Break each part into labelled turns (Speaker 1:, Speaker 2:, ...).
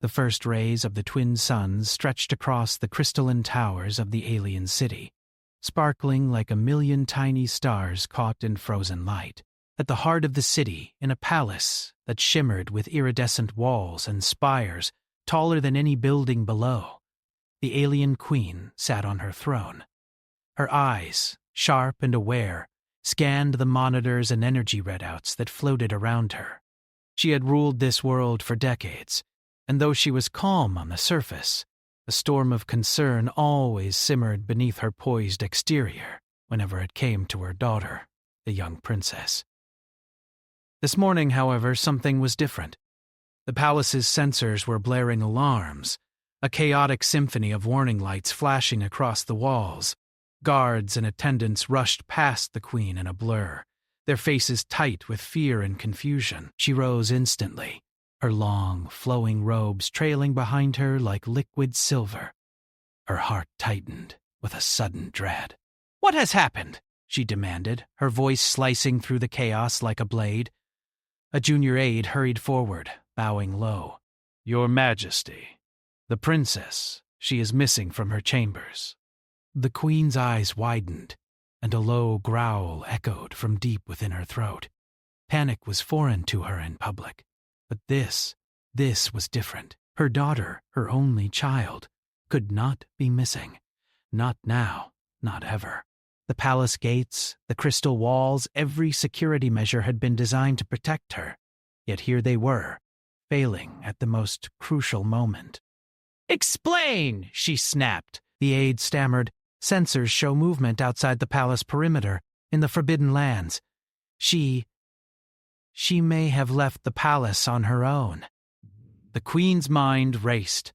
Speaker 1: The first rays of the twin suns stretched across the crystalline towers of the alien city, sparkling like a million tiny stars caught in frozen light. At the heart of the city, in a palace that shimmered with iridescent walls and spires taller than any building below, the alien queen sat on her throne. Her eyes, sharp and aware, scanned the monitors and energy readouts that floated around her. She had ruled this world for decades, and though she was calm on the surface, a storm of concern always simmered beneath her poised exterior whenever it came to her daughter, the young princess. This morning, however, something was different. The palace's sensors were blaring alarms, a chaotic symphony of warning lights flashing across the walls. Guards and attendants rushed past the queen in a blur, their faces tight with fear and confusion. She rose instantly, her long, flowing robes trailing behind her like liquid silver. Her heart tightened with a sudden dread. "What has happened?" she demanded, her voice slicing through the chaos like a blade. A junior aide hurried forward, bowing low. "Your Majesty, the princess, she is missing from her chambers." The queen's eyes widened, and a low growl echoed from deep within her throat. Panic was foreign to her in public, but this was different. Her daughter, her only child, could not be missing. Not now, not ever. The palace gates, the crystal walls, every security measure had been designed to protect her. Yet here they were, failing at the most crucial moment. "Explain!" she snapped. The aide stammered. "Sensors show movement outside the palace perimeter, in the Forbidden Lands. She may have left the palace on her own." The queen's mind raced.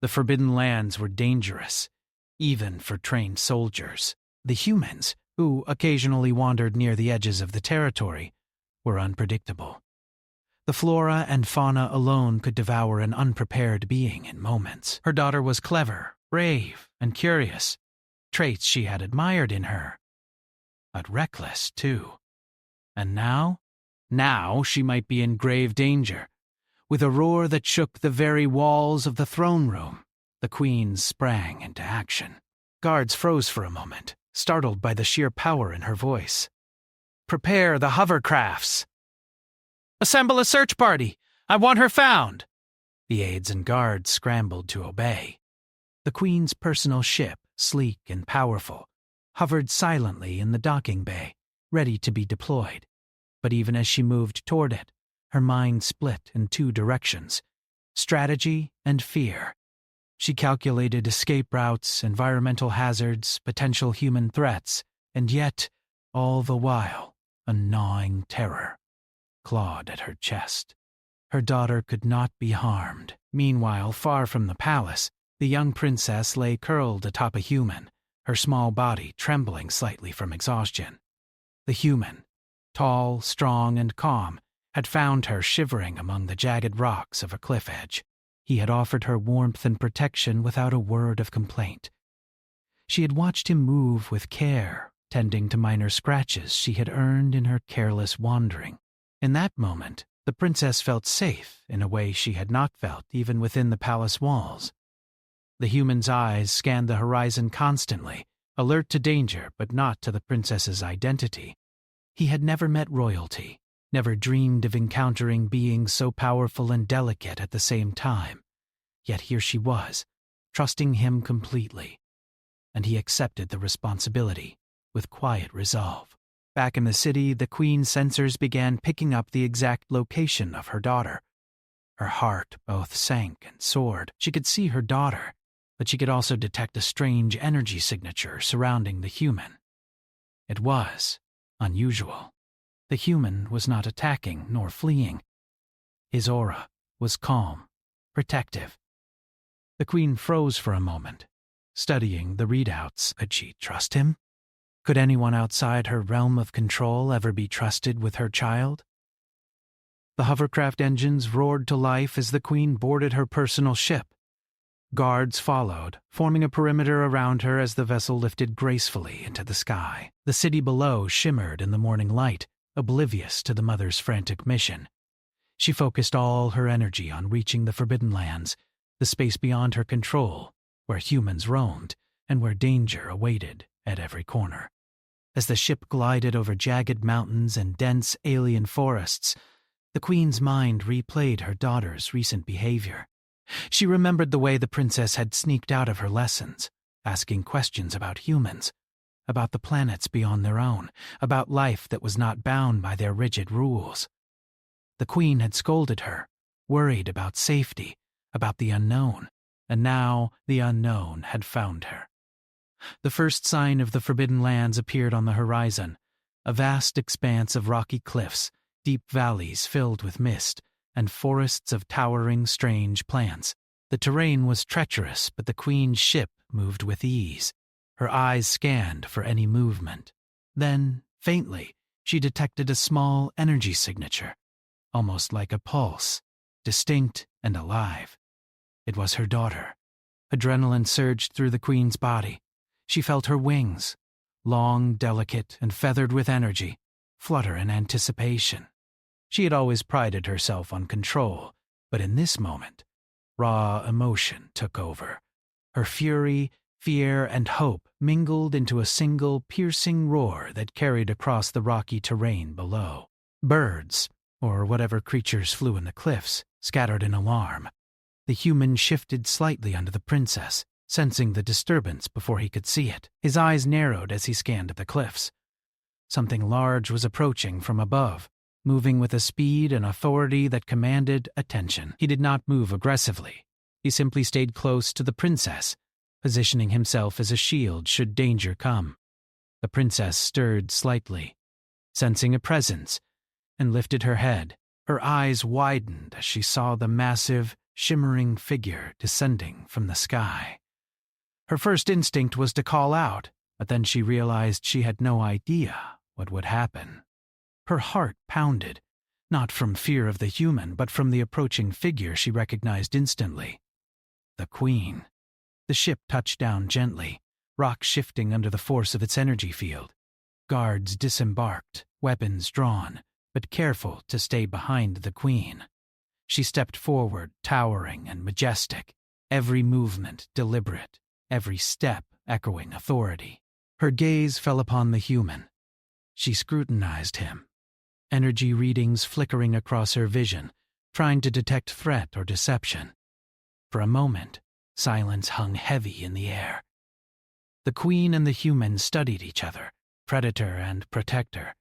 Speaker 1: The Forbidden Lands were dangerous, even for trained soldiers. The humans, who occasionally wandered near the edges of the territory, were unpredictable. The flora and fauna alone could devour an unprepared being in moments. Her daughter was clever, brave, and curious, traits she had admired in her. But reckless, too. And now she might be in grave danger. With a roar that shook the very walls of the throne room, the queen sprang into action. Guards froze for a moment, startled by the sheer power in her voice. "Prepare the hovercrafts!" "Assemble a search party! I want her found!" The aides and guards scrambled to obey. The queen's personal ship, sleek and powerful, hovered silently in the docking bay, ready to be deployed. But even as she moved toward it, her mind split in two directions: strategy and fear. She calculated escape routes, environmental hazards, potential human threats, and yet, all the while, a gnawing terror clawed at her chest. Her daughter could not be harmed. Meanwhile, far from the palace, the young princess lay curled atop a human, her small body trembling slightly from exhaustion. The human, tall, strong, and calm, had found her shivering among the jagged rocks of a cliff edge. He had offered her warmth and protection without a word of complaint. She had watched him move with care, tending to minor scratches she had earned in her careless wandering. In that moment, the princess felt safe in a way she had not felt even within the palace walls. The human's eyes scanned the horizon constantly, alert to danger but not to the princess's identity. He had never met royalty, never dreamed of encountering beings so powerful and delicate at the same time. Yet here she was, trusting him completely, and he accepted the responsibility with quiet resolve. Back in the city, the queen's sensors began picking up the exact location of her daughter. Her heart both sank and soared. She could see her daughter, but she could also detect a strange energy signature surrounding the human. It was unusual. The human was not attacking nor fleeing. His aura was calm, protective. The queen froze for a moment, studying the readouts. Could she trust him? Could anyone outside her realm of control ever be trusted with her child? The hovercraft engines roared to life as the queen boarded her personal ship. Guards followed, forming a perimeter around her as the vessel lifted gracefully into the sky. The city below shimmered in the morning light, oblivious to the mother's frantic mission. She focused all her energy on reaching the Forbidden Lands, the space beyond her control, where humans roamed and where danger awaited at every corner. As the ship glided over jagged mountains and dense alien forests, the Queen's mind replayed her daughter's recent behavior. She remembered the way the princess had sneaked out of her lessons, asking questions about humans, about the planets beyond their own, about life that was not bound by their rigid rules. The Queen had scolded her, worried about safety, about the unknown, and now the unknown had found her. The first sign of the Forbidden Lands appeared on the horizon, a vast expanse of rocky cliffs, deep valleys filled with mist, and forests of towering, strange plants. The terrain was treacherous, but the Queen's ship moved with ease. Her eyes scanned for any movement. Then, faintly, she detected a small energy signature, almost like a pulse, distinct and alive. It was her daughter. Adrenaline surged through the Queen's body. She felt her wings, long, delicate, and feathered with energy, flutter in anticipation. She had always prided herself on control, but in this moment, raw emotion took over. Her fury, fear, and hope mingled into a single piercing roar that carried across the rocky terrain below. Birds, or whatever creatures flew in the cliffs, scattered in alarm. The human shifted slightly under the princess, sensing the disturbance before he could see it. His eyes narrowed as he scanned the cliffs. Something large was approaching from above, moving with a speed and authority that commanded attention. He did not move aggressively. He simply stayed close to the princess, positioning himself as a shield should danger come. The princess stirred slightly, sensing a presence, and lifted her head. Her eyes widened as she saw the massive, shimmering figure descending from the sky. Her first instinct was to call out, but then she realized she had no idea what would happen. Her heart pounded, not from fear of the human, but from the approaching figure she recognized instantly. The Queen. The ship touched down gently, rock shifting under the force of its energy field. Guards disembarked, weapons drawn, but careful to stay behind the Queen. She stepped forward, towering and majestic, every movement deliberate, every step echoing authority. Her gaze fell upon the human. She scrutinized him, energy readings flickering across her vision, trying to detect threat or deception. For a moment, silence hung heavy in the air. The Queen and the human studied each other, predator and protector,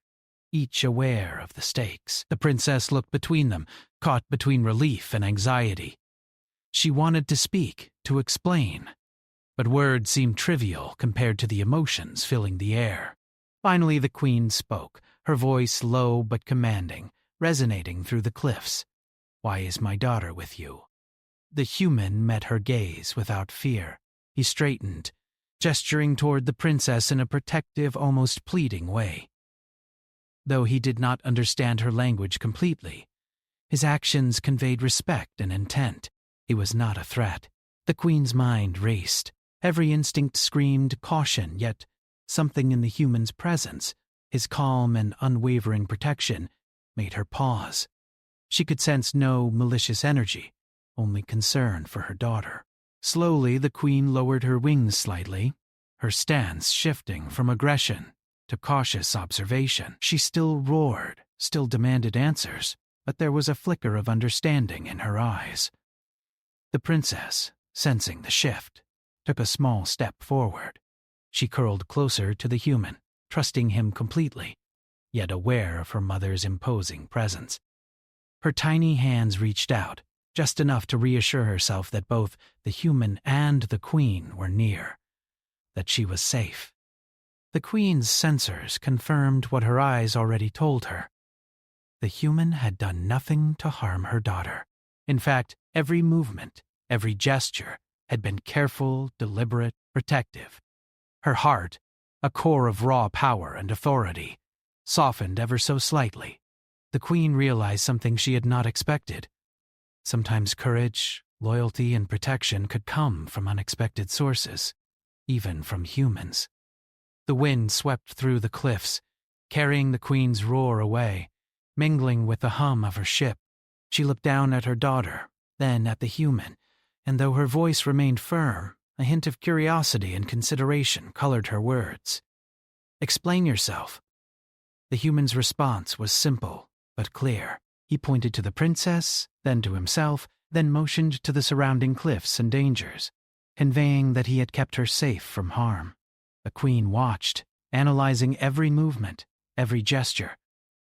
Speaker 1: each aware of the stakes. The princess looked between them, caught between relief and anxiety. She wanted to speak, to explain, but words seemed trivial compared to the emotions filling the air. Finally, the Queen spoke, her voice low but commanding, resonating through the cliffs. "Why is my daughter with you?" The human met her gaze without fear. He straightened, gesturing toward the princess in a protective, almost pleading way. Though he did not understand her language completely, his actions conveyed respect and intent. He was not a threat. The Queen's mind raced. Every instinct screamed caution, yet something in the human's presence, his calm and unwavering protection, made her pause. She could sense no malicious energy, only concern for her daughter. Slowly, the Queen lowered her wings slightly, her stance shifting from aggression to cautious observation. She still roared, still demanded answers, but there was a flicker of understanding in her eyes. The princess, sensing the shift, took a small step forward. She curled closer to the human, trusting him completely, yet aware of her mother's imposing presence. Her tiny hands reached out, just enough to reassure herself that both the human and the Queen were near, that she was safe. The Queen's sensors confirmed what her eyes already told her. The human had done nothing to harm her daughter. In fact, every movement, every gesture, had been careful, deliberate, protective. Her heart, a core of raw power and authority, softened ever so slightly. The Queen realized something she had not expected. Sometimes courage, loyalty, and protection could come from unexpected sources, even from humans. The wind swept through the cliffs, carrying the Queen's roar away, mingling with the hum of her ship, She looked down at her daughter, then at the human, and though her voice remained firm, a hint of curiosity and consideration colored her words. "Explain yourself." The human's response was simple but clear. He pointed to the princess, then to himself, then motioned to the surrounding cliffs and dangers, conveying that he had kept her safe from harm. The queen watched, analyzing every movement, every gesture,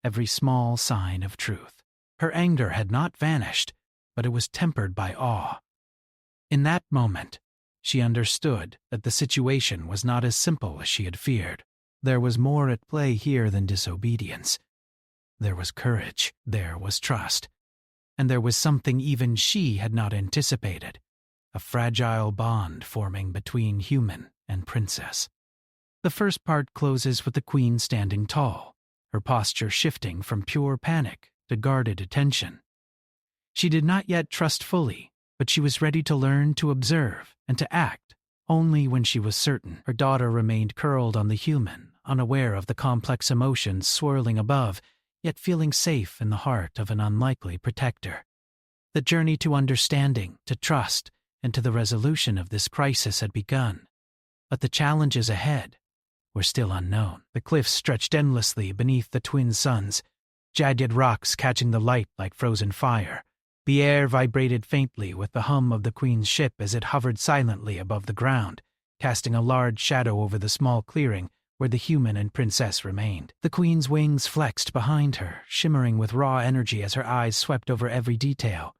Speaker 1: every small sign of truth. Her anger had not vanished, but it was tempered by awe. In that moment, she understood that the situation was not as simple as she had feared. There was more at play here than disobedience. There was courage, there was trust, and there was something even she had not anticipated, a fragile bond forming between human and princess. The first part closes with the queen standing tall, her posture shifting from pure panic to guarded attention. She did not yet trust fully, but she was ready to learn to observe and to act only when she was certain. Her daughter remained curled on the human, unaware of the complex emotions swirling above, yet feeling safe in the heart of an unlikely protector. The journey to understanding, to trust, and to the resolution of this crisis had begun, but the challenges ahead were still unknown. The cliffs stretched endlessly beneath the twin suns, jagged rocks catching the light like frozen fire. The air vibrated faintly with the hum of the queen's ship as it hovered silently above the ground, casting a large shadow over the small clearing where the human and princess remained. The queen's wings flexed behind her, shimmering with raw energy as her eyes swept over every detail.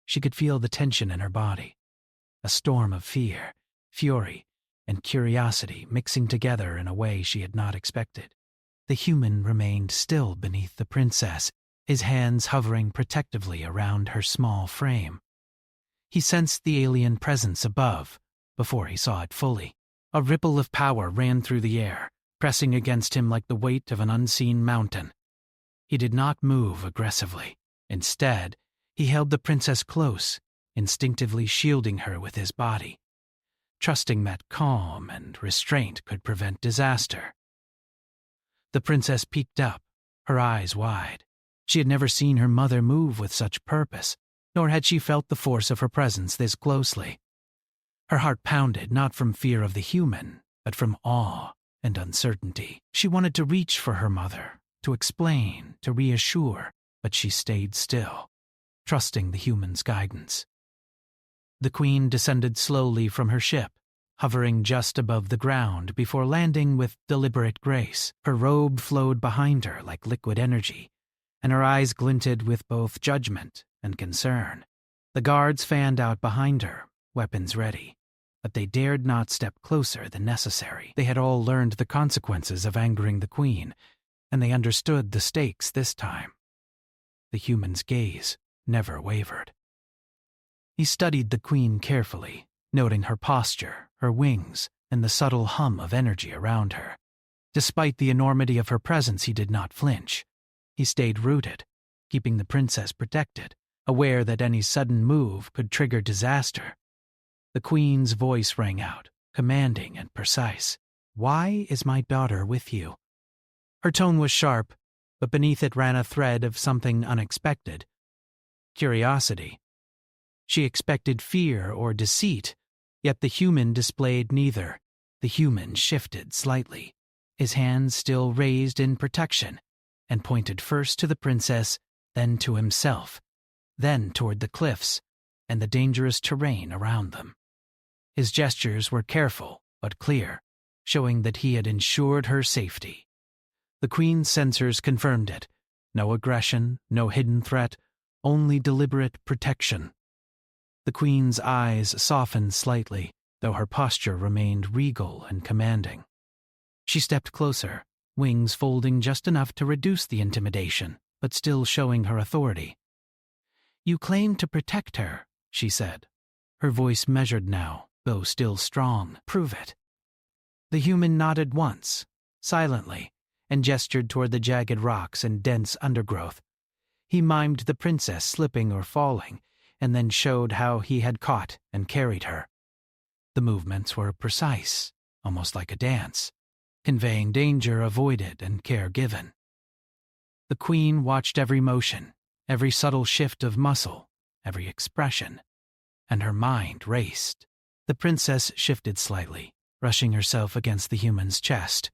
Speaker 1: She could feel the tension in her body, a storm of fear, fury, and curiosity mixing together in a way she had not expected. The human remained still beneath the princess, his hands hovering protectively around her small frame. He sensed the alien presence above before he saw it fully. A ripple of power ran through the air, pressing against him like the weight of an unseen mountain. He did not move aggressively. Instead, he held the princess close, instinctively shielding her with his body, trusting that calm and restraint could prevent disaster. The princess peeked up, her eyes wide. She had never seen her mother move with such purpose, nor had she felt the force of her presence this closely. Her heart pounded not from fear of the human, but from awe and uncertainty. She wanted to reach for her mother, to explain, to reassure, but she stayed still, trusting the human's guidance. The queen descended slowly from her ship, hovering just above the ground before landing with deliberate grace. Her robe flowed behind her like liquid energy, and her eyes glinted with both judgment and concern. The guards fanned out behind her, weapons ready, but they dared not step closer than necessary. They had all learned the consequences of angering the queen, and they understood the stakes this time. The human's gaze never wavered. He studied the queen carefully, noting her posture, her wings, and the subtle hum of energy around her. Despite the enormity of her presence, he did not flinch. He stayed rooted, keeping the princess protected, aware that any sudden move could trigger disaster. The queen's voice rang out, commanding and precise. "Why is my daughter with you?" Her tone was sharp, but beneath it ran a thread of something unexpected. Curiosity. She expected fear or deceit, yet the human displayed neither. The human shifted slightly, his hands still raised in protection, and pointed first to the princess, then to himself, then toward the cliffs and the dangerous terrain around them. His gestures were careful but clear, showing that he had ensured her safety. The queen's sensors confirmed it. No aggression, no hidden threat, only deliberate protection. The queen's eyes softened slightly, though her posture remained regal and commanding. She stepped closer, wings folding just enough to reduce the intimidation, but still showing her authority. "You claim to protect her," she said, her voice measured now, though still strong. "Prove it." The human nodded once, silently, and gestured toward the jagged rocks and dense undergrowth. He mimed the princess slipping or falling, and then showed how he had caught and carried her. The movements were precise, almost like a dance, conveying danger avoided and care given. The queen watched every motion, every subtle shift of muscle, every expression, and her mind raced. The princess shifted slightly, brushing herself against the human's chest.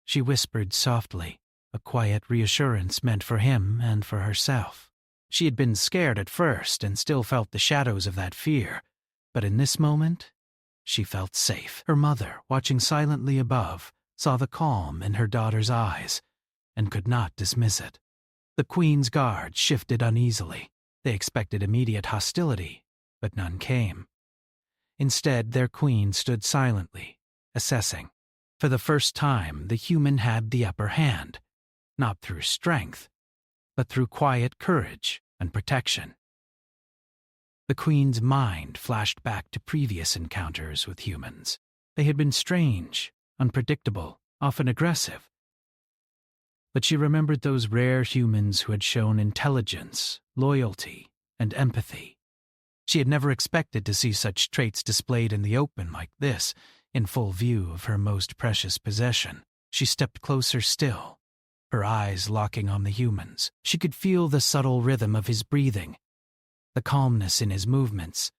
Speaker 1: She whispered softly, a quiet reassurance meant for him and for herself. She had been scared at first and still felt the shadows of that fear, but in this moment, she felt safe. Her mother, watching silently above, saw the calm in her daughter's eyes and could not dismiss it. The queen's guard shifted uneasily. They expected immediate hostility, but none came. Instead, their queen stood silently, assessing. For the first time, the human had the upper hand, not through strength, but through quiet courage and protection. The queen's mind flashed back to previous encounters with humans. They had been strange, unpredictable, often aggressive. But she remembered those rare humans who had shown intelligence, loyalty, and empathy. She had never expected to see such traits displayed in the open like this, in full view of her most precious possession. She stepped closer still, her eyes locking on the human's. She could feel the subtle rhythm of his breathing, the calmness in his movements,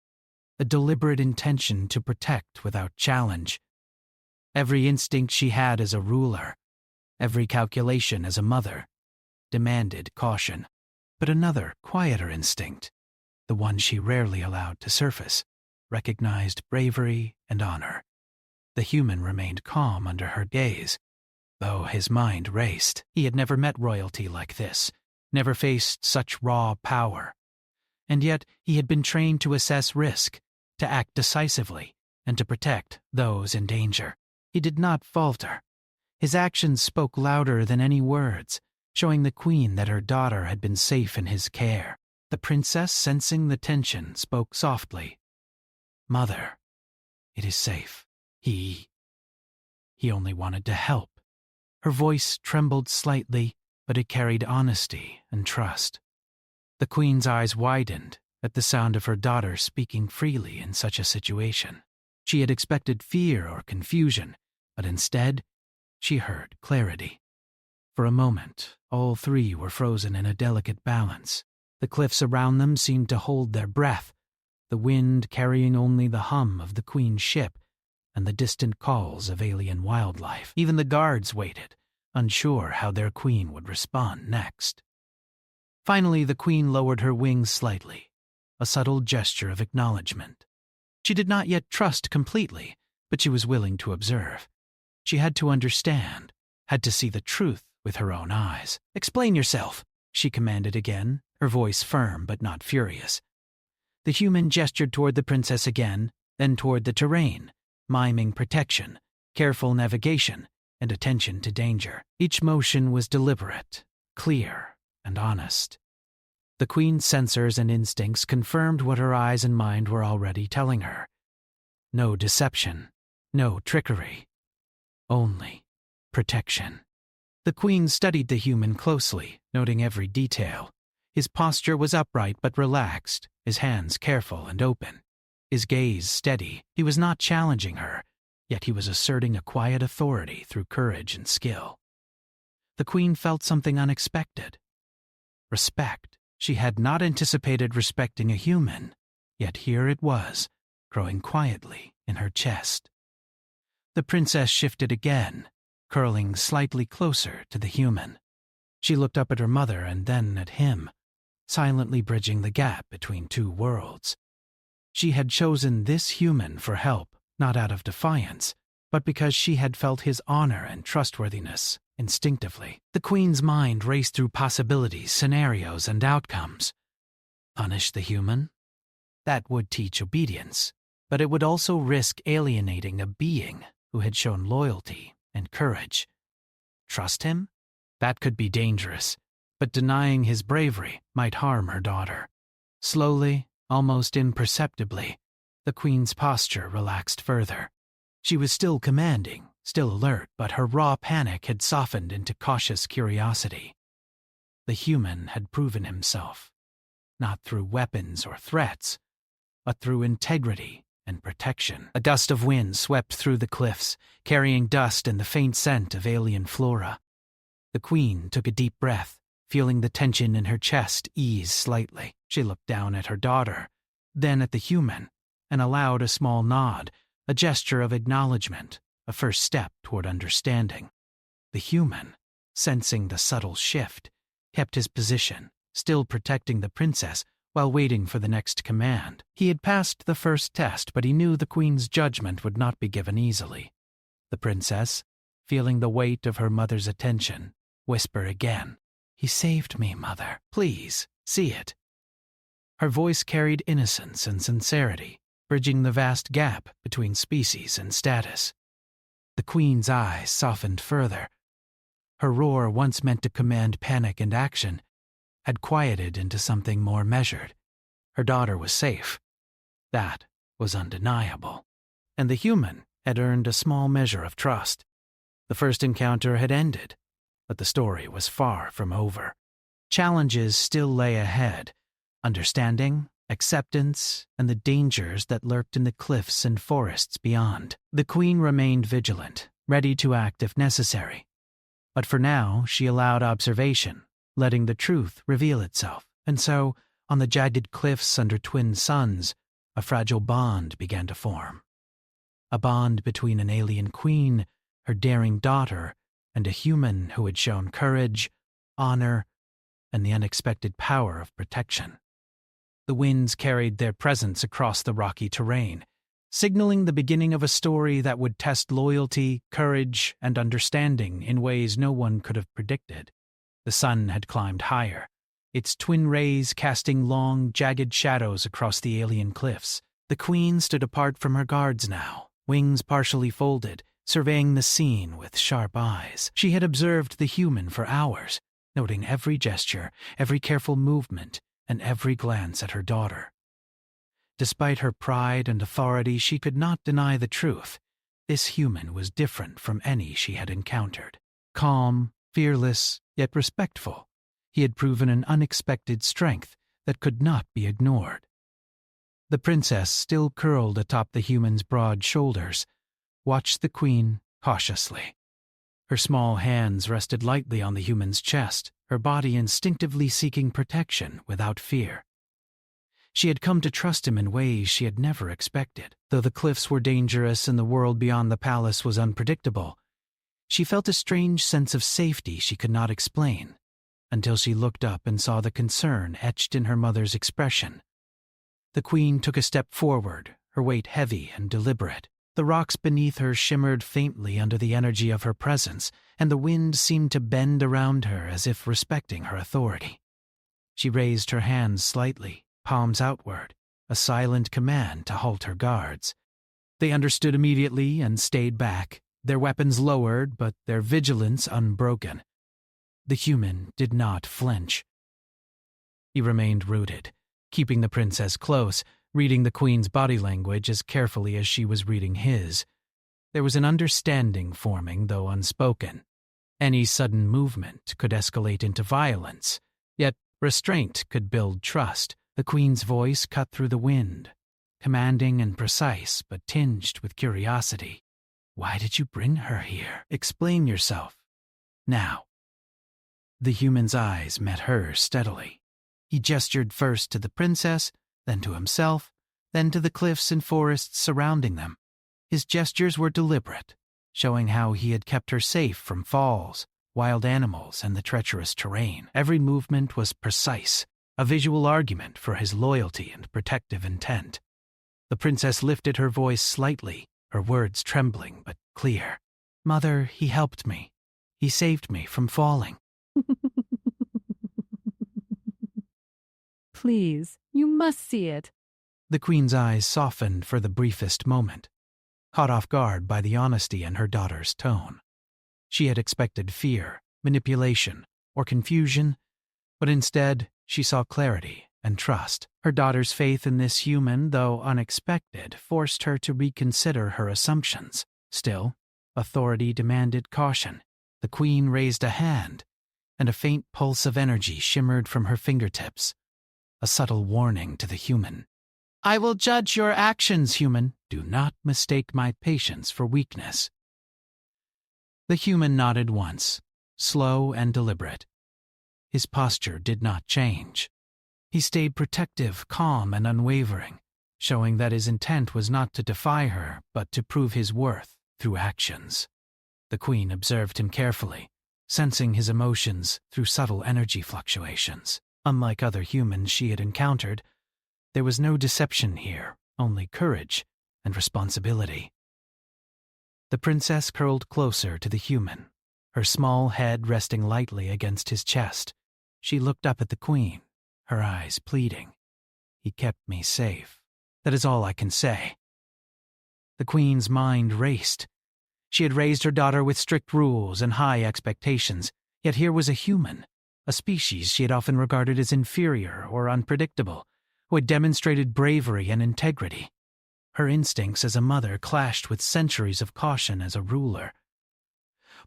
Speaker 1: a deliberate intention to protect without challenge. Every instinct she had as a ruler, every calculation as a mother, demanded caution. But another, quieter instinct, the one she rarely allowed to surface, recognized bravery and honor. The human remained calm under her gaze, though his mind raced. He had never met royalty like this, never faced such raw power. And yet he had been trained to assess risk, to act decisively, and to protect those in danger. He did not falter. His actions spoke louder than any words, showing the queen that her daughter had been safe in his care. The princess, sensing the tension, spoke softly. "Mother, it is safe. He only wanted to help." Her voice trembled slightly, but it carried honesty and trust. The queen's eyes widened at the sound of her daughter speaking freely in such a situation. She had expected fear or confusion, but instead, she heard clarity. For a moment, all three were frozen in a delicate balance. The cliffs around them seemed to hold their breath, the wind carrying only the hum of the queen's ship and the distant calls of alien wildlife. Even the guards waited, unsure how their queen would respond next. Finally, the queen lowered her wings slightly, a subtle gesture of acknowledgement. She did not yet trust completely, but she was willing to observe. She had to understand, had to see the truth with her own eyes. "Explain yourself," she commanded again, her voice firm but not furious. The human gestured toward the princess again, then toward the terrain, miming protection, careful navigation, and attention to danger. Each motion was deliberate, clear, and honest. The queen's sensors and instincts confirmed what her eyes and mind were already telling her. No deception, no trickery, only protection. The queen studied the human closely, noting every detail. His posture was upright but relaxed, his hands careful and open, his gaze steady. He was not challenging her, yet he was asserting a quiet authority through courage and skill. The queen felt something unexpected. Respect. She had not anticipated respecting a human, yet here it was, growing quietly in her chest. The princess shifted again, curling slightly closer to the human. She looked up at her mother and then at him, silently bridging the gap between two worlds. She had chosen this human for help, not out of defiance, but because she had felt his honor and trustworthiness instinctively. The queen's mind raced through possibilities, scenarios, and outcomes. Punish the human? That would teach obedience, but it would also risk alienating a being who had shown loyalty and courage. Trust him? That could be dangerous, but denying his bravery might harm her daughter. Slowly, almost imperceptibly, the queen's posture relaxed further. She was still commanding, still alert, but her raw panic had softened into cautious curiosity. The human had proven himself, not through weapons or threats, but through integrity and protection. A gust of wind swept through the cliffs, carrying dust and the faint scent of alien flora. The queen took a deep breath, feeling the tension in her chest ease slightly. She looked down at her daughter, then at the human, and allowed a small nod, a gesture of acknowledgement, a first step toward understanding. The human, sensing the subtle shift, kept his position, still protecting the princess while waiting for the next command. He had passed the first test, but he knew the queen's judgment would not be given easily. The princess, feeling the weight of her mother's attention, whispered again, "He saved me, mother. Please, see it." Her voice carried innocence and sincerity, bridging the vast gap between species and status. The queen's eyes softened further. Her roar, once meant to command panic and action, had quieted into something more measured. Her daughter was safe. That was undeniable. And the human had earned a small measure of trust. The first encounter had ended, but the story was far from over. Challenges still lay ahead: understanding, acceptance, and the dangers that lurked in the cliffs and forests beyond. The queen remained vigilant, ready to act if necessary. But for now, she allowed observation, letting the truth reveal itself. And so, on the jagged cliffs under twin suns, a fragile bond began to form. A bond between an alien queen, her daring daughter, and a human who had shown courage, honor, and the unexpected power of protection. The winds carried their presence across the rocky terrain, signaling the beginning of a story that would test loyalty, courage, and understanding in ways no one could have predicted. The sun had climbed higher, its twin rays casting long, jagged shadows across the alien cliffs. The queen stood apart from her guards now, wings partially folded, surveying the scene with sharp eyes. She had observed the human for hours, noting every gesture, every careful movement, and every glance at her daughter. Despite her pride and authority, she could not deny the truth. This human was different from any she had encountered. Calm, fearless, yet respectful, he had proven an unexpected strength that could not be ignored. The princess, still curled atop the human's broad shoulders, watched the queen cautiously. Her small hands rested lightly on the human's chest, her body instinctively seeking protection without fear. She had come to trust him in ways she had never expected. Though the cliffs were dangerous and the world beyond the palace was unpredictable, she felt a strange sense of safety she could not explain, until she looked up and saw the concern etched in her mother's expression. The queen took a step forward, her weight heavy and deliberate. The rocks beneath her shimmered faintly under the energy of her presence, and the wind seemed to bend around her as if respecting her authority. She raised her hands slightly, palms outward, a silent command to halt her guards. They understood immediately and stayed back, their weapons lowered but their vigilance unbroken. The human did not flinch. He remained rooted, keeping the princess close, reading the queen's body language as carefully as she was reading his. There was an understanding forming, though unspoken. Any sudden movement could escalate into violence, yet restraint could build trust. The queen's voice cut through the wind, commanding and precise but tinged with curiosity. "Why did you bring her here? Explain yourself. Now." The human's eyes met hers steadily. He gestured first to the princess, then to himself, then to the cliffs and forests surrounding them. His gestures were deliberate, showing how he had kept her safe from falls, wild animals, and the treacherous terrain. Every movement was precise, a visual argument for his loyalty and protective intent. The princess lifted her voice slightly, her words trembling but clear. "Mother, he helped me. He saved me from falling."
Speaker 2: Please, you must see it.
Speaker 1: The queen's eyes softened for the briefest moment, caught off guard by the honesty in her daughter's tone. She had expected fear, manipulation, or confusion, but instead she saw clarity and trust. Her daughter's faith in this human, though unexpected, forced her to reconsider her assumptions. Still, authority demanded caution. The queen raised a hand, and a faint pulse of energy shimmered from her fingertips, a subtle warning to the human. "I will judge your actions, human. Do not mistake my patience for weakness." The human nodded once, slow and deliberate. his posture did not change. He stayed protective, calm, and unwavering, showing that his intent was not to defy her, but to prove his worth through actions. The Queen observed him carefully, sensing his emotions through subtle energy fluctuations. Unlike other humans she had encountered, there was no deception here, only courage and responsibility. The princess curled closer to the human, her small head resting lightly against his chest. She looked up at the Queen, her eyes pleading. "He kept me safe. That is all I can say." The Queen's mind raced. She had raised her daughter with strict rules and high expectations, yet here was a human, a species she had often regarded as inferior or unpredictable, who had demonstrated bravery and integrity. Her instincts as a mother clashed with centuries of caution as a ruler.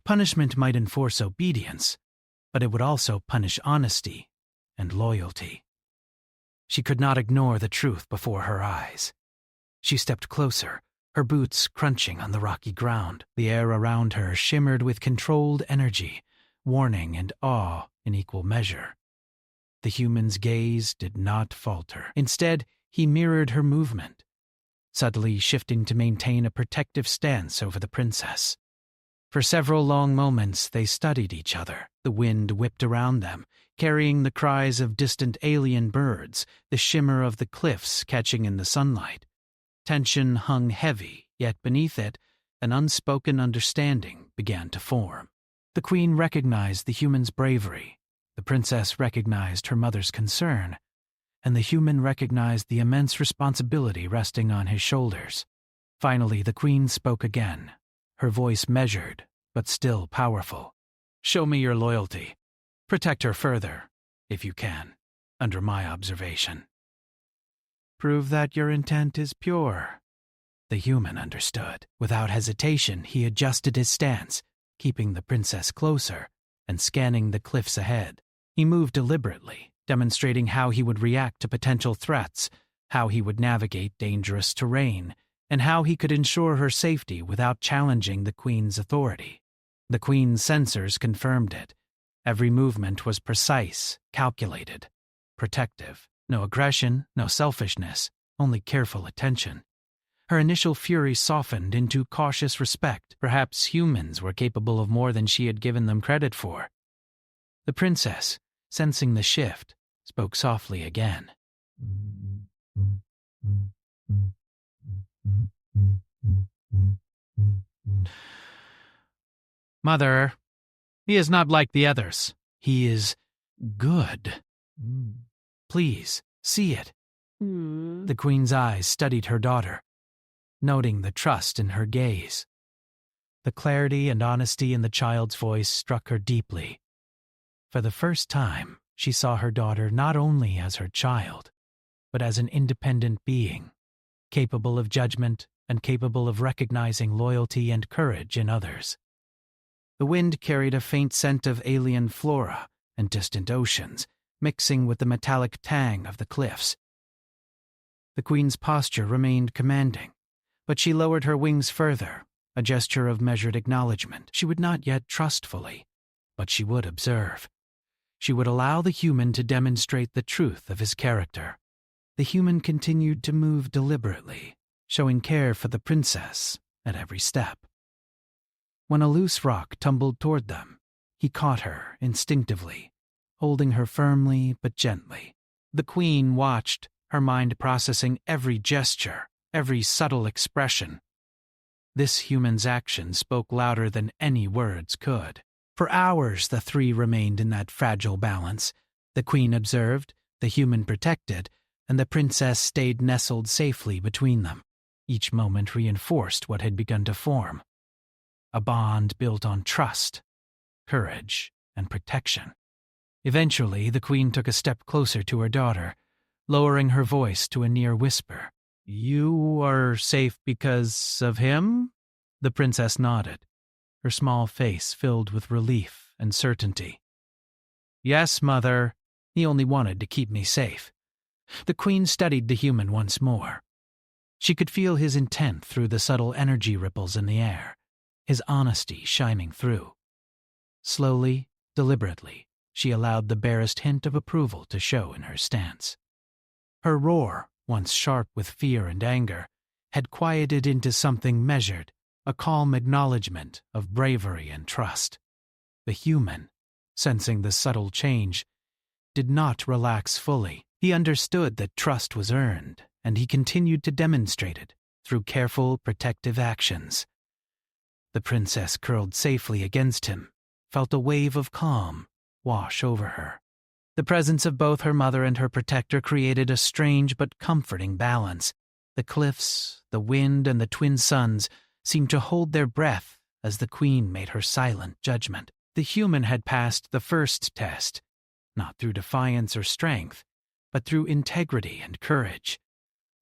Speaker 1: Punishment might enforce obedience, but it would also punish honesty and loyalty. She could not ignore the truth before her eyes. She stepped closer, her boots crunching on the rocky ground. The air around her shimmered with controlled energy, warning and awe in equal measure. The human's gaze did not falter. Instead, he mirrored her movement, subtly shifting to maintain a protective stance over the princess. For several long moments they studied each other. The wind whipped around them, carrying the cries of distant alien birds, the shimmer of the cliffs catching in the sunlight. Tension hung heavy, yet beneath it, an unspoken understanding began to form. The Queen recognized the human's bravery, the princess recognized her mother's concern, and the human recognized the immense responsibility resting on his shoulders. Finally, the Queen spoke again, her voice measured, but still powerful. "Show me your loyalty. Protect her further, if you can, under my observation. Prove that your intent is pure." The human understood. Without hesitation, he adjusted his stance, keeping the princess closer and scanning the cliffs ahead. He moved deliberately, demonstrating how he would react to potential threats, how he would navigate dangerous terrain, and how he could ensure her safety without challenging the Queen's authority. The Queen's sensors confirmed it. Every movement was precise, calculated, protective. No aggression, no selfishness, only careful attention. Her initial fury softened into cautious respect. Perhaps humans were capable of more than she had given them credit for. The princess, sensing the shift, spoke softly again. "Mother, he is not like the others. He is good. Please, see it." The Queen's eyes studied her daughter, noting the trust in her gaze. The clarity and honesty in the child's voice struck her deeply. For the first time, she saw her daughter not only as her child, but as an independent being, capable of judgment and capable of recognizing loyalty and courage in others. The wind carried a faint scent of alien flora and distant oceans, mixing with the metallic tang of the cliffs. The Queen's posture remained commanding, but she lowered her wings further, a gesture of measured acknowledgement. She would not yet trust fully, but she would observe. She would allow the human to demonstrate the truth of his character. The human continued to move deliberately, showing care for the princess at every step. When a loose rock tumbled toward them, he caught her instinctively, holding her firmly but gently. The Queen watched, her mind processing every gesture, every subtle expression. This human's action spoke louder than any words could. For hours the three remained in that fragile balance. The Queen observed, the human protected, and the princess stayed nestled safely between them. Each moment reinforced what had begun to form. A bond built on trust, courage, and protection. Eventually, the Queen took a step closer to her daughter, lowering her voice to a near whisper. "You are safe because of him?" The princess nodded, her small face filled with relief and certainty. "Yes, Mother. He only wanted to keep me safe." The Queen studied the human once more. She could feel his intent through the subtle energy ripples in the air, his honesty shining through. Slowly, deliberately, she allowed the barest hint of approval to show in her stance. Her roar, once sharp with fear and anger, had quieted into something measured, a calm acknowledgement of bravery and trust. The human, sensing the subtle change, did not relax fully. He understood that trust was earned, and he continued to demonstrate it through careful, protective actions. The princess curled safely against him, felt a wave of calm wash over her. The presence of both her mother and her protector created a strange but comforting balance. The cliffs, the wind, and the twin suns seemed to hold their breath as the queen made her silent judgment. The human had passed the first test, not through defiance or strength, but through integrity and courage.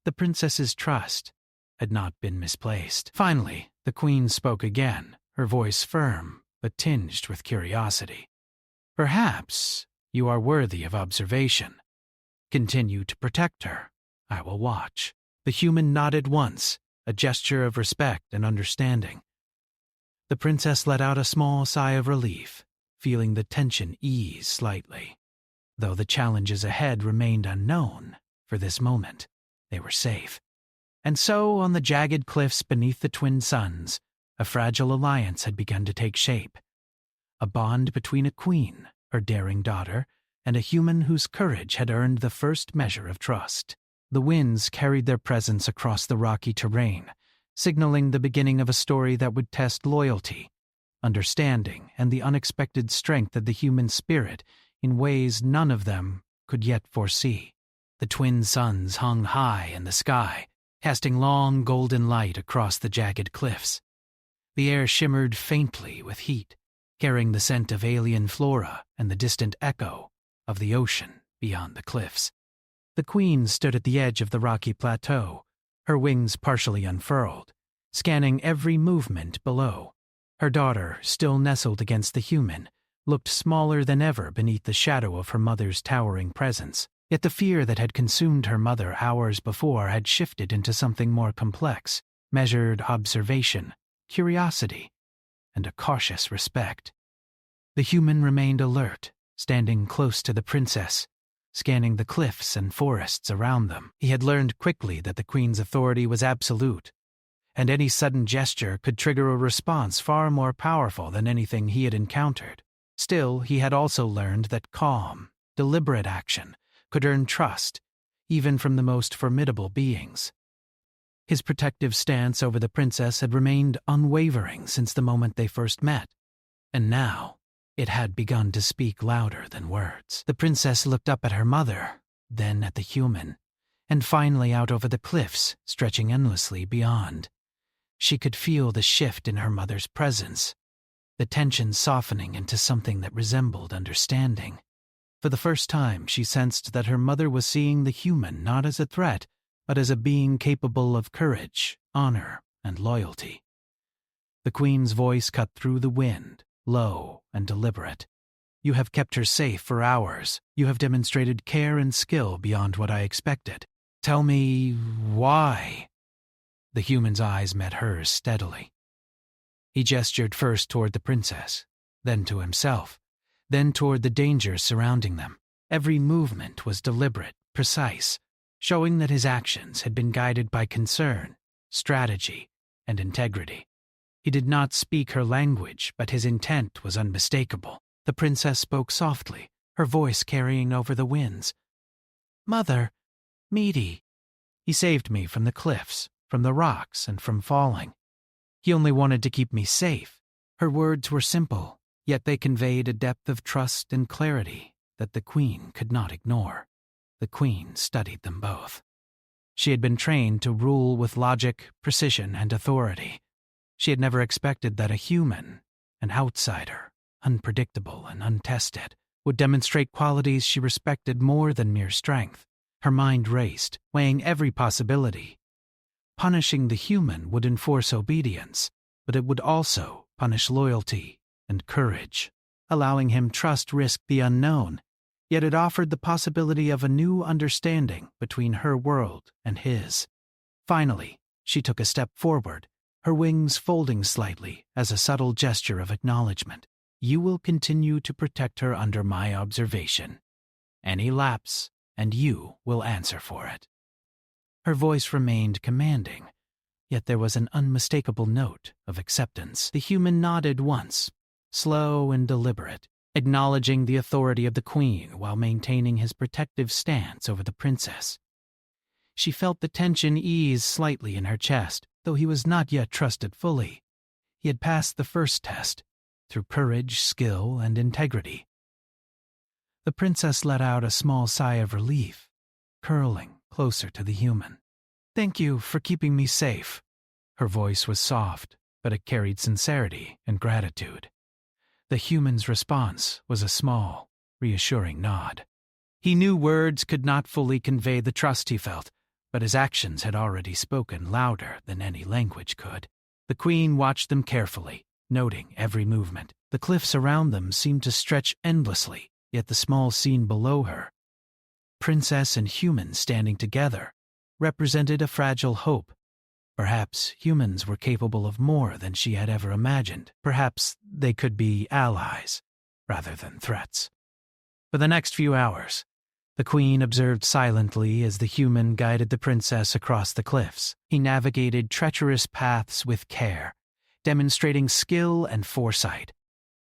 Speaker 1: The princess's trust had not been misplaced. Finally, the queen spoke again, her voice firm but tinged with curiosity. "Perhaps you are worthy of observation. Continue to protect her. I will watch." The human nodded once, a gesture of respect and understanding. The princess let out a small sigh of relief, feeling the tension ease slightly. Though the challenges ahead remained unknown, for this moment, they were safe. And so, on the jagged cliffs beneath the twin suns, a fragile alliance had begun to take shape. A bond between a queen, her daring daughter, and a human whose courage had earned the first measure of trust. The winds carried their presence across the rocky terrain, signaling the beginning of a story that would test loyalty, understanding, and the unexpected strength of the human spirit in ways none of them could yet foresee. The twin suns hung high in the sky, casting long golden light across the jagged cliffs. The air shimmered faintly with heat, carrying the scent of alien flora and the distant echo of the ocean beyond the cliffs. The queen stood at the edge of the rocky plateau, her wings partially unfurled, scanning every movement below. Her daughter, still nestled against the human, looked smaller than ever beneath the shadow of her mother's towering presence. Yet the fear that had consumed her mother hours before had shifted into something more complex, measured observation, curiosity, and a cautious respect. The human remained alert, standing close to the princess, scanning the cliffs and forests around them. He had learned quickly that the queen's authority was absolute, and any sudden gesture could trigger a response far more powerful than anything he had encountered. Still, he had also learned that calm, deliberate action could earn trust, even from the most formidable beings. His protective stance over the princess had remained unwavering since the moment they first met, and now it had begun to speak louder than words. The princess looked up at her mother, then at the human, and finally out over the cliffs, stretching endlessly beyond. She could feel the shift in her mother's presence, the tension softening into something that resembled understanding. For the first time, she sensed that her mother was seeing the human not as a threat, but as a being capable of courage, honor, and loyalty. The queen's voice cut through the wind, low and deliberate. "You have kept her safe for hours. You have demonstrated care and skill beyond what I expected. Tell me why?" The human's eyes met hers steadily. He gestured first toward the princess, then to himself, then toward the dangers surrounding them. Every movement was deliberate, precise, showing that his actions had been guided by concern, strategy, and integrity. He did not speak her language, but his intent was unmistakable. The princess spoke softly, her voice carrying over the winds. "Mother, Meaty. He saved me from the cliffs, from the rocks, and from falling. He only wanted to keep me safe." Her words were simple, yet they conveyed a depth of trust and clarity that the queen could not ignore. The queen studied them both. She had been trained to rule with logic, precision, and authority. She had never expected that a human, an outsider, unpredictable and untested, would demonstrate qualities she respected more than mere strength. Her mind raced, weighing every possibility. Punishing the human would enforce obedience, but it would also punish loyalty and courage, allowing him trust risk the unknown. Yet it offered the possibility of a new understanding between her world and his. Finally, she took a step forward, her wings folding slightly as a subtle gesture of acknowledgement. you will continue to protect her under my observation. Any lapse, and you will answer for it." Her voice remained commanding, yet there was an unmistakable note of acceptance. The human nodded once, slow and deliberate, acknowledging the authority of the queen while maintaining his protective stance over the princess. She felt the tension ease slightly in her chest, though he was not yet trusted fully. He had passed the first test, through courage, skill, and integrity. The princess let out a small sigh of relief, curling closer to the human. "Thank you for keeping me safe." Her voice was soft, but it carried sincerity and gratitude. The human's response was a small, reassuring nod. He knew words could not fully convey the trust he felt, but his actions had already spoken louder than any language could. The queen watched them carefully, noting every movement. The cliffs around them seemed to stretch endlessly, yet the small scene below her, princess and human standing together, represented a fragile hope. Perhaps humans were capable of more than she had ever imagined. Perhaps they could be allies, rather than threats. For the next few hours, the queen observed silently as the human guided the princess across the cliffs. He navigated treacherous paths with care, demonstrating skill and foresight.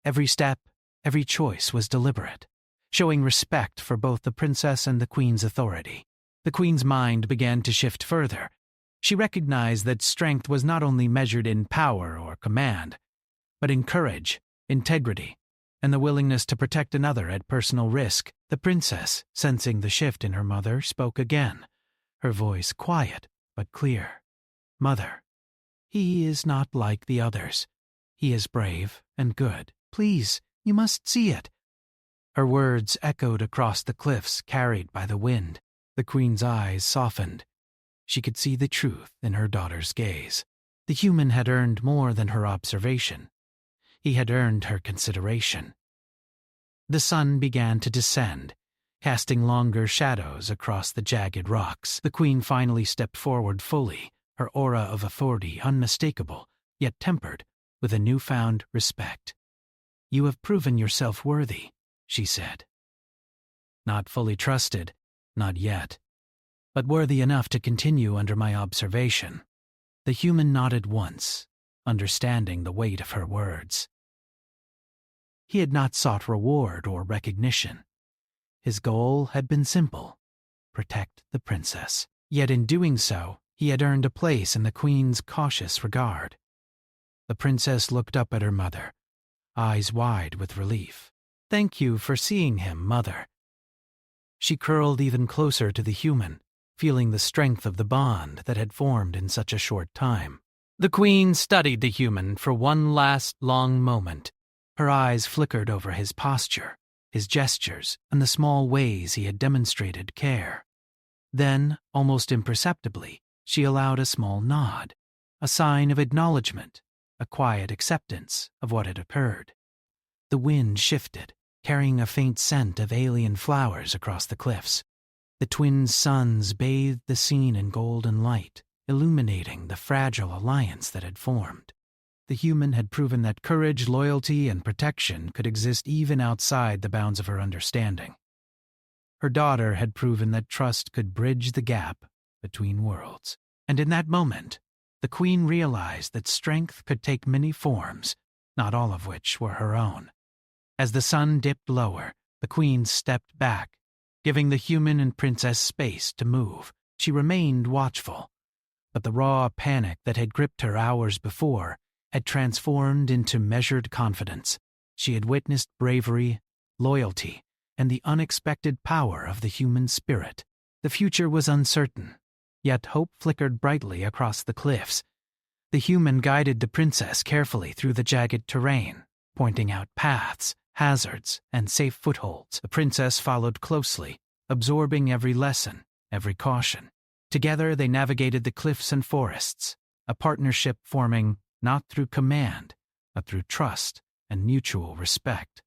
Speaker 1: Every step, every choice was deliberate, showing respect for both the princess and the queen's authority. The queen's mind began to shift further. She recognized that strength was not only measured in power or command, but in courage, integrity, and the willingness to protect another at personal risk. The princess, sensing the shift in her mother, spoke again, her voice quiet but clear. "Mother, he is not like the others. He is brave and good. Please, you must see it." Her words echoed across the cliffs, carried by the wind. The queen's eyes softened. She could see the truth in her daughter's gaze. The human had earned more than her observation. He had earned her consideration. The sun began to descend, casting longer shadows across the jagged rocks. The queen finally stepped forward fully, her aura of authority unmistakable, yet tempered with a newfound respect. "You have proven yourself worthy," she said. "Not fully trusted, not yet, but worthy enough to continue under my observation." The human nodded once, understanding the weight of her words. He had not sought reward or recognition. His goal had been simple: protect the princess. Yet in doing so, he had earned a place in the queen's cautious regard. The princess looked up at her mother, eyes wide with relief. "Thank you for seeing him, Mother." She curled even closer to the human, feeling the strength of the bond that had formed in such a short time. The queen studied the human for one last long moment. Her eyes flickered over his posture, his gestures, and the small ways he had demonstrated care. Then, almost imperceptibly, she allowed a small nod, a sign of acknowledgement, a quiet acceptance of what had occurred. The wind shifted, carrying a faint scent of alien flowers across the cliffs. The twin suns bathed the scene in golden light, illuminating the fragile alliance that had formed. The human had proven that courage, loyalty, and protection could exist even outside the bounds of her understanding. Her daughter had proven that trust could bridge the gap between worlds. And in that moment, the queen realized that strength could take many forms, not all of which were her own. As the sun dipped lower, the queen stepped back, giving the human and princess space to move. She remained watchful, but the raw panic that had gripped her hours before had transformed into measured confidence. She had witnessed bravery, loyalty, and the unexpected power of the human spirit. The future was uncertain, yet hope flickered brightly across the cliffs. The human guided the princess carefully through the jagged terrain, pointing out paths, hazards, and safe footholds. The princess followed closely, absorbing every lesson, every caution. Together they navigated the cliffs and forests, a partnership forming not through command, but through trust and mutual respect.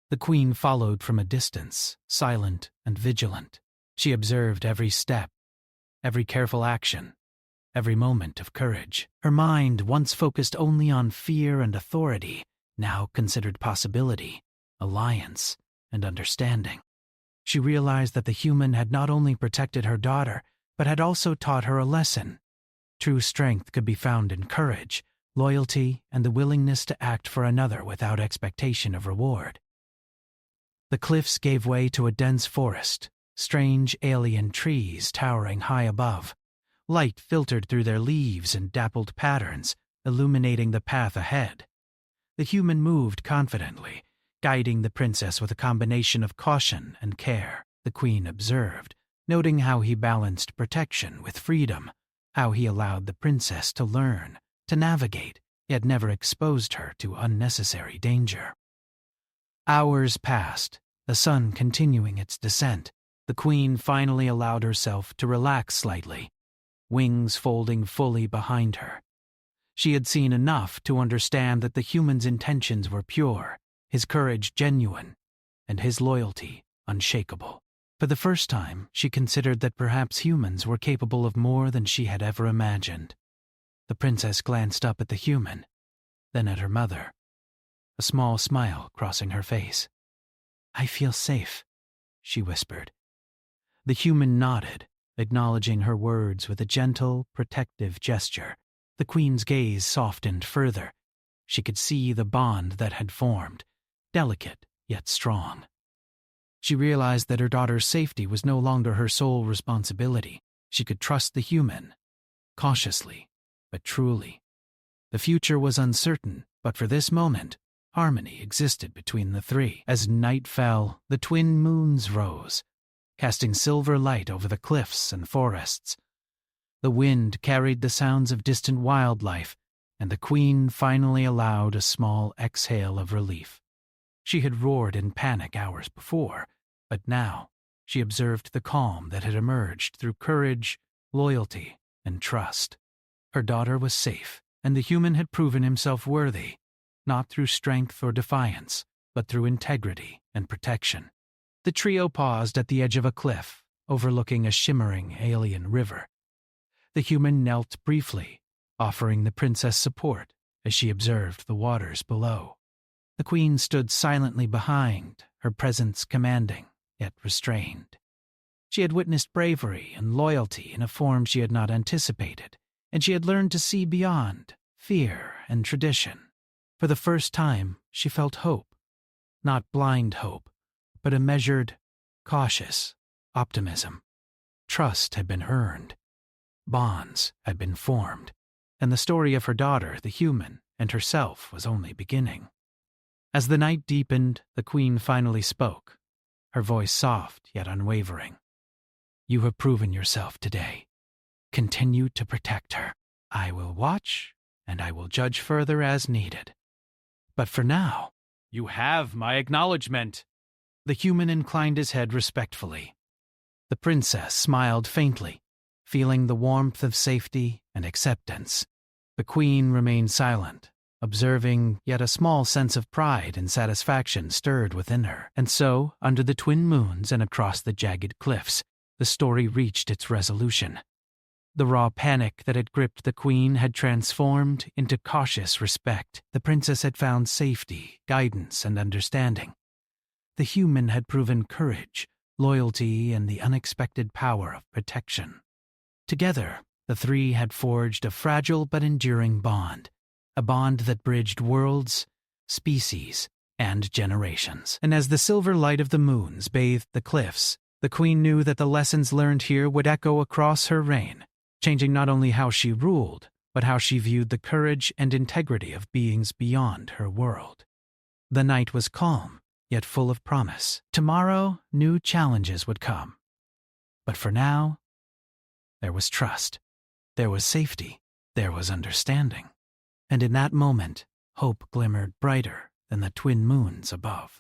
Speaker 1: The queen followed from a distance, silent and vigilant. She observed every step, every careful action, every moment of courage. Her mind, once focused only on fear and authority, now considered possibility, alliance, and understanding. She realized that the human had not only protected her daughter, but had also taught her a lesson. True strength could be found in courage, loyalty, and the willingness to act for another without expectation of reward. The cliffs gave way to a dense forest, strange alien trees towering high above. Light filtered through their leaves in dappled patterns, illuminating the path ahead. The human moved confidently, guiding the princess with a combination of caution and care. The queen observed, noting how he balanced protection with freedom, how he allowed the princess to learn, to navigate, yet never exposed her to unnecessary danger. Hours passed, the sun continuing its descent. The queen finally allowed herself to relax slightly, wings folding fully behind her. She had seen enough to understand that the human's intentions were pure, his courage genuine, and his loyalty unshakable. For the first time, she considered that perhaps humans were capable of more than she had ever imagined. The princess glanced up at the human, then at her mother, a small smile crossing her face. "I feel safe," she whispered. The human nodded, acknowledging her words with a gentle, protective gesture. The queen's gaze softened further. She could see the bond that had formed, delicate yet strong. She realized that her daughter's safety was no longer her sole responsibility. She could trust the human, cautiously, but truly. The future was uncertain, but for this moment, harmony existed between the three. As night fell, the twin moons rose, casting silver light over the cliffs and forests. The wind carried the sounds of distant wildlife, and the queen finally allowed a small exhale of relief. She had roared in panic hours before, but now she observed the calm that had emerged through courage, loyalty, and trust. Her daughter was safe, and the human had proven himself worthy, not through strength or defiance, but through integrity and protection. The trio paused at the edge of a cliff, overlooking a shimmering alien river. The human knelt briefly, offering the princess support as she observed the waters below. The queen stood silently behind, her presence commanding, yet restrained. She had witnessed bravery and loyalty in a form she had not anticipated, and she had learned to see beyond fear and tradition. For the first time, she felt hope. Not blind hope, but a measured, cautious optimism. Trust had been earned. Bonds had been formed, and the story of her daughter, the human, and herself was only beginning. As the night deepened, the queen finally spoke, her voice soft yet unwavering. "You have proven yourself today. Continue to protect her. I will watch, and I will judge further as needed. But for now, you have my acknowledgement." The human inclined his head respectfully. The princess smiled faintly, feeling the warmth of safety and acceptance. The queen remained silent, observing, yet a small sense of pride and satisfaction stirred within her. And so, under the twin moons and across the jagged cliffs, the story reached its resolution. The raw panic that had gripped the queen had transformed into cautious respect. The princess had found safety, guidance, and understanding. The human had proven courage, loyalty, and the unexpected power of protection. Together, the three had forged a fragile but enduring bond, a bond that bridged worlds, species, and generations. And as the silver light of the moons bathed the cliffs, the queen knew that the lessons learned here would echo across her reign, changing not only how she ruled, but how she viewed the courage and integrity of beings beyond her world. The night was calm, yet full of promise. Tomorrow, new challenges would come. But for now, there was trust, there was safety, there was understanding. And in that moment, hope glimmered brighter than the twin moons above.